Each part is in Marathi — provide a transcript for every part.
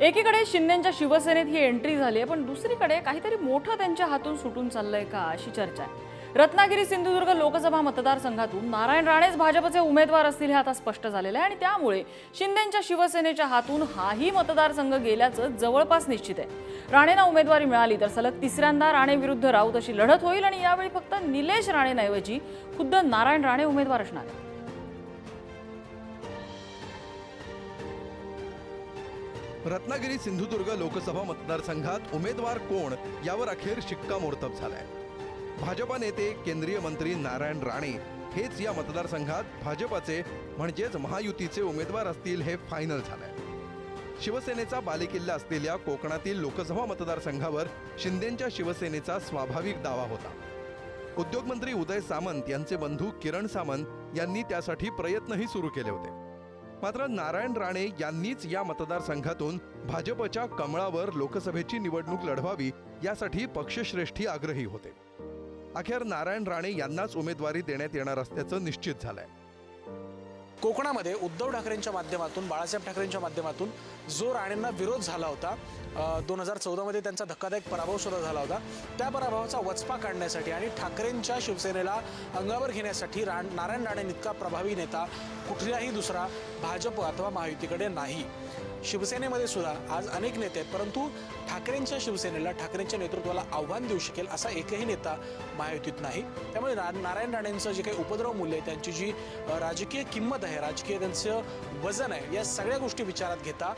एकीकडे शिंदेच्या शिवसेनेत ही एंट्री झाली आहे, पण दुसरीकडे काहीतरी मोठं त्यांच्या हातून सुटून चाललंय का अशी चर्चा आहे। रत्नागिरी सिंधुदुर्ग लोकसभा मतदारसंघातून नारायण राणेच भाजपचे उमेदवार असतील हे आता स्पष्ट झालेलं आहे आणि त्यामुळे शिंदेच्या शिवसेनेच्या हातून हाही मतदारसंघ गेल्याचं जवळपास निश्चित आहे। राणेंना उमेदवारी मिळाली तर सलग तिसऱ्यांदा राणे विरुद्ध राऊत अशी लढत होईल आणि यावेळी फक्त निलेश राणेंऐवजी खुद्द नारायण राणे उमेदवार असणार आहेत। रत्नागिरी सिंधुदुर्ग लोकसभा मतदारसंघात उमेदवार कोण यावर अखेर शिक्कामोर्तब झालाय। भाजपा नेते केंद्रीय मंत्री नारायण राणे हेच या मतदारसंघात भाजपाचे म्हणजेच महायुतीचे उमेदवार असतील हे फायनल झालंय। शिवसेनेचा बालेकिल्ला असलेल्या कोकणातील लोकसभा मतदारसंघावर शिंदेच्या शिवसेनेचा स्वाभाविक दावा होता। उद्योगमंत्री उदय सामंत यांचे बंधू किरण सामंत यांनी त्यासाठी प्रयत्नही सुरू केले होते। मात्र नारायण राणे यांनीच या मतदारसंघातून भाजपच्या कमळावर लोकसभेची निवडणूक लढवावी यासाठी पक्षश्रेष्ठी आग्रही होते। अखेर नारायण राणे यांनाच उमेदवारी देण्यात येणार असल्याचं निश्चित झालंय। कोकणामध्ये उद्धव ठाकरेंच्या माध्यमातून बाळासाहेब ठाकरेंच्या माध्यमातून जो राणेंना विरोध झाला होता 2014 मध्ये त्यांचा धक्कादायक पराभव सुद्धा झाला होता, त्या पराभवाचा वचपा काढण्यासाठी आणि ठाकरेंच्या शिवसेनेला अंगावर घेण्यासाठी नारायण राणे इतका प्रभावी नेता कुठलाही दुसरा भाजप अथवा महायुतीकडे नाही। शिवसेनेमध्ये सुद्धा आज अनेक नेते आहेत, परंतु ठाकरेंच्या शिवसेनेला ठाकरेंच्या नेतृत्वाला आव्हान देऊ शकेल असा एकही नेता महायुतीत नाही। त्यामुळे नारायण राणेंचं जे काही उपद्रव मूल्य आहे, त्यांची जी राजकीय किंमत आहे, राजकीय त्यांचं वजन आहे, या सगळ्या गोष्टी विचारात घेता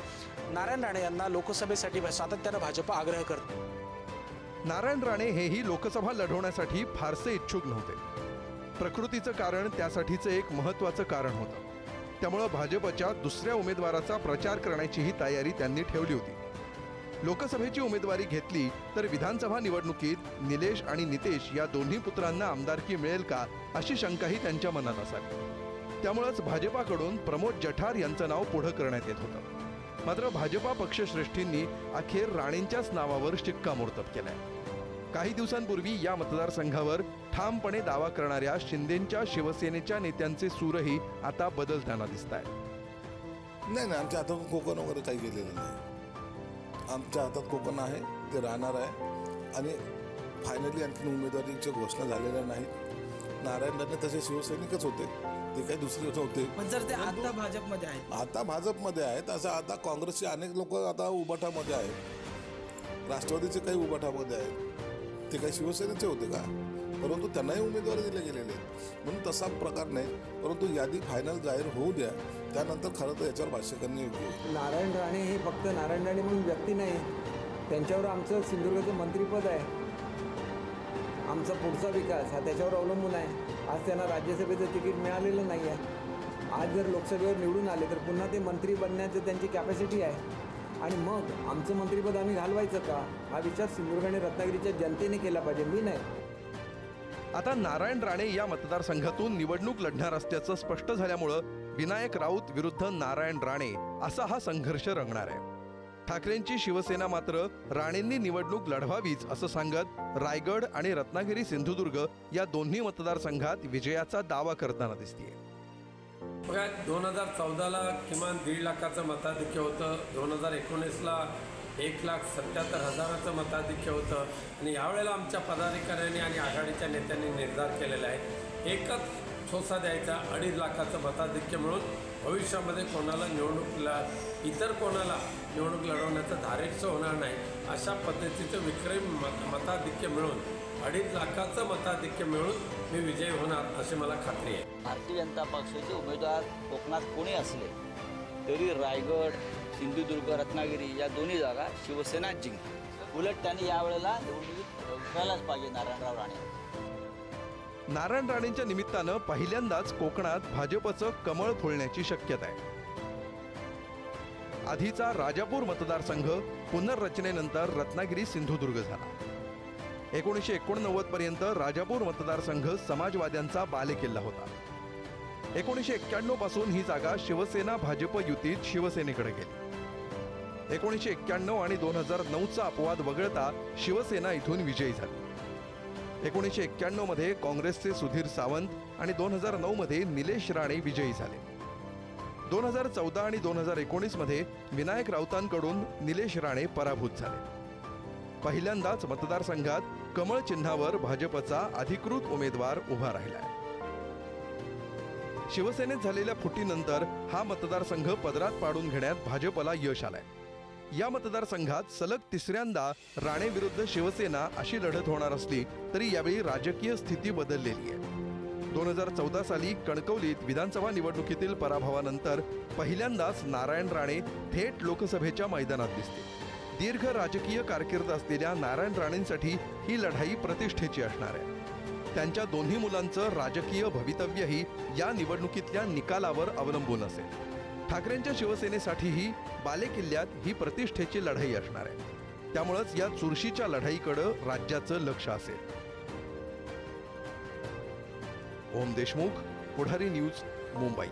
नारायण राणे यांना लोकसभेसाठी सातत्यानं भाजप आग्रह करते। नारायण राणे हेही लोकसभा लढवण्यासाठी फारसे इच्छुक नव्हते। प्रकृतीचं कारण त्यासाठीचं एक महत्त्वाचं कारण होतं। त्यामुळे भाजपच्या दुसऱ्या उमेदवाराचा प्रचार करण्याचीही तयारी त्यांनी ठेवली होती। लोकसभेची उमेदवारी घेतली तर विधानसभा निवडणुकीत निलेश आणि नितेश या दोन्ही पुत्रांना आमदारकी मिळेल का अशी शंकाही त्यांच्या मनात असावी। त्यामुळेच भाजपाकडून प्रमोद जठार यांचं नाव पुढे करण्यात येत होतं। मात्र भाजपा पक्षश्रेष्ठींनी अखेर राणेंच्याच नावावर शिक्कामोर्तब केलाय। काही दिवसांपूर्वी या मतदारसंघावर ठामपणे दावा करणाऱ्या शिंदेच्या शिवसेनेच्या नेत्यांचे सूरही आता बदलताना दिसत आहेत। नाही, आमच्या हातात कोकण वगैरे काही गेलेलं नाही। आमच्या हातात कोकण आहे, ते राहणार आहे आणि फायनली आणखी उमेदवारीची घोषणा झालेल्या नाहीत। नारायण राणे तसे शिवसैनिकच होते, ते काही दुसरे होते। पण जर ते आता भाजपमध्ये आहेत, आता भाजपमध्ये आहेत, असं आता काँग्रेसचे अनेक लोक आता उबाठामध्ये आहेत, राष्ट्रवादीचे काही उबाठामध्ये आहेत, ते काही शिवसेनेचे होते का? परंतु त्यांनाही उमेदवारी दिले गेलेले आहेत, म्हणून तसा प्रकार नाही। परंतु यादी फायनल जाहीर होऊ द्या, त्यानंतर खरं तर याच्यावर भाष्य करणे योग्य आहे। नारायण राणे हे फक्त नारायण राणे म्हणून व्यक्ती नाही, त्यांच्यावर आमचं सिंधुदुर्गाचं मंत्रिपद आहे, आमचा पुढचा विकास हा त्याच्यावर अवलंबून आहे। आज त्यांना राज्यसभेचं तिकीट मिळालेलं नाही आहे। आज जर लोकसभेवर निवडून आले तर पुन्हा ते मंत्री बनण्याचं त्यांची कॅपॅसिटी आहे आणि मग आमचं मंत्रिपद आम्ही घालवायचं का हा विचार सिंधुदुर्ग आणि रत्नागिरीच्या जनतेने केला पाहिजे, मी नाही। आता नारायण राणे या मतदारसंघातून निवडणूक लढणार असल्याचं स्पष्ट झाल्यामुळं विनायक राऊत विरुद्ध नारायण राणे असा हा संघर्ष रंगणार आहे। ठाकरेंची शिवसेना मात्र राणेंनी निवडणूक लढवावीच असं सांगत रायगड आणि रत्नागिरी सिंधुदुर्ग या दोन्ही मतदारसंघात विजयाचा दावा करताना दिसतेय। बघा, 2014ला किमान 1.5 लाखाचं मताधिक्य होतं, 2019ला 1,77,000चं मताधिक्य होतं आणि यावेळेला आमच्या पदाधिकाऱ्यांनी आणि आघाडीच्या नेत्यांनी निर्धार केलेला आहे एकच ठोसा द्यायचा, 2.5 लाखाचं मताधिक्य मिळून भविष्यामध्ये कोणाला इतर कोणाला निवडणूक लढवण्याचं धारेचं होणार नाही अशा पद्धतीचं विक्रमी मताधिक्य मिळून 2.5 लाखाचं मताधिक्य मिळून मी विजयी होणार अशी मला खात्री आहे। भारतीय जनता पक्षाचे उमेदवार कोकणात कोणी असले तरी रायगड, सिंधुदुर्ग, रत्नागिरी या दोन्ही जागा शिवसेना जिंकली। उलट त्यांनी यावेळेला निवडणुकीत उतरायलाच पाहिजे नारायणराव राणे। नारायण राणेंच्या निमित्तानं पहिल्यांदाच कोकणात भाजपचं कमळ फुलण्याची शक्यता आहे। आधीचा राजापूर मतदारसंघ पुनर्रचनेनंतर रत्नागिरी सिंधुदुर्ग झाला। 1989 पर्यंत राजापूर मतदारसंघ समाजवाद्यांचा बालेकिल्ला होता। 1991 पासून ही जागा शिवसेना भाजप युतीत शिवसेनेकडे गेली। 1991 आणि 2009चा अपवाद वगळता शिवसेना इथून विजयी झाली। 1991 मध्ये काँग्रेसचे सुधीर सावंत आणि 2009 मध्ये निलेश राणे विजयी झाले। 2014 आणि 2019 मध्ये विनायक राऊतांकडून निलेश राणे पराभूत झाले. पहिल्यांदाच मतदारसंघात कमळ चिन्हावर भाजपचा अधिकृत उमेदवार उभा राहिलाय. शिवसेनेत झालेल्या फुटीनंतर हा मतदारसंघ पदरात पाडून घेण्यात भाजपला यश आलंय. या मतदारसंघात सलग तिसऱ्यांदा राणे विरुद्ध शिवसेना अशी लढत होणार असली तरी यावेळी राजकीय स्थिती बदललेली आहे. 2014 साली कणकवलीत विधानसभा निवडणुकीतील पराभवानंतर पहिल्यांदाच नारायण राणे थेट लोकसभेच्या मैदानात दिसते. दीर्घ राजकीय कारकीर्द असलेल्या नारायण राणेंसाठी ही लढाई प्रतिष्ठेची असणार आहे. त्यांच्या दोन्ही मुलांचं राजकीय भवितव्यही या निवडणुकीतल्या निकालावर अवलंबून असेल. ठाकरेंच्या शिवसेनेसाठीही बालेकिल्ल्यात ही प्रतिष्ठेची लढाई असणार आहे. त्यामुळंच या चुरशीच्या लढाईकडे राज्याचं लक्ष असेल. ओम देशमुख, पुढारी न्यूज, मुंबई.